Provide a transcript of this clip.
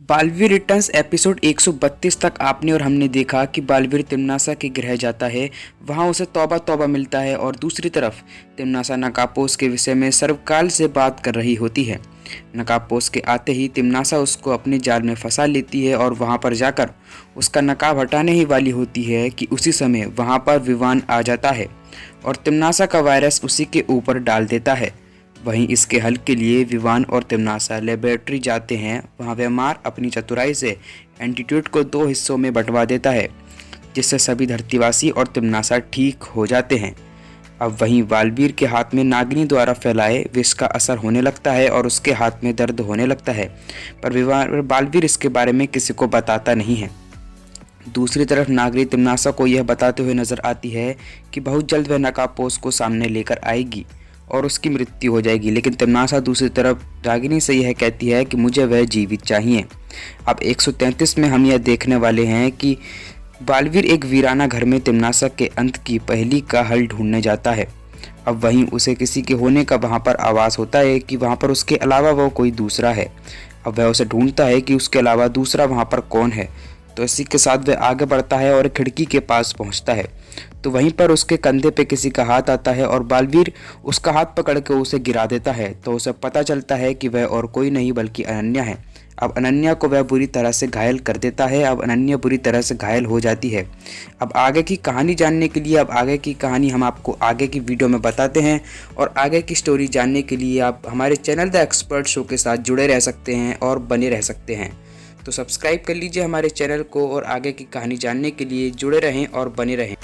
Baalveer returns episode 132 तक आपने और हमने देखा कि बालवीर तिम्नासा के गृह जाता है। वहां उसे तौबा तौबा मिलता है और दूसरी तरफ तिम्नासा नकाबपोश के विषय में सर्वकाल से बात कर रही होती है। नकाबपोश के आते ही तिम्नासा उसको अपने जाल में फंसा लेती है और वहां पर जाकर उसका नकाब हटाने ही वाली होती है कि उसी समय वहां पर विवान आ जाता है और तिम्नासा का वायरस उसी के ऊपर डाल देता है। वहीं इसके हल के लिए विवान और तिम्नासा लेबोरेटरी जाते हैं। वहां वेमार अपनी चतुराई से एंटीट्यूड को 2 हिस्सों में बंटवा देता है, जिससे सभी धरतीवासी और तिम्नासा ठीक हो जाते हैं। अब वहीं बालवीर के हाथ में नागिनी द्वारा फैलाए विष का असर होने लगता है और उसके हाथ में दर्द होने लगता है, पर बालवीर इसके बारे में किसी को बताता नहीं है। दूसरी तरफ नागिनी तिम्नासा को यह बताते हुए नजर आती है कि बहुत जल्द वह नकाबपोश को सामने लेकर आएगी और उसकी मृत्यु हो जाएगी, लेकिन तिम्नासा दूसरी तरफ नागिनी से यह कहती है कि मुझे वह जीवित चाहिए। अब 133 में हम यह देखने वाले हैं कि बालवीर एक वीराना घर में तिम्नासा के अंत की पहेली का हल ढूंढने जाता है। अब वहीं उसे किसी के होने का वहां पर आवाज़ होता है कि वहां पर उसके अलावा वो कोई दूसरा है। अब वह उसे ढूंढता है कि उसके अलावा दूसरा वहां पर कौन है। तो इसी के साथ वह आगे बढ़ता है और खिड़की के पास पहुंचता है, तो वहीं पर उसके कंधे पे किसी का हाथ आता है और बालवीर उसका हाथ पकड़ के उसे गिरा देता है। तो उसे पता चलता है कि वह और कोई नहीं बल्कि अनन्या है। अब अनन्या को वह बुरी तरह से घायल कर देता है। अब अनन्या बुरी तरह से घायल हो जाती है। अब आगे की कहानी जानने के लिए, अब आगे की कहानी हम आपको आगे की वीडियो में बताते हैं और आगे की स्टोरी जानने के लिए आप हमारे चैनल द एक्सपर्ट शो के साथ जुड़े रह सकते हैं और बने रह सकते हैं। तो सब्सक्राइब कर लीजिए हमारे चैनल को और आगे की कहानी जानने के लिए जुड़े रहें और बने रहें।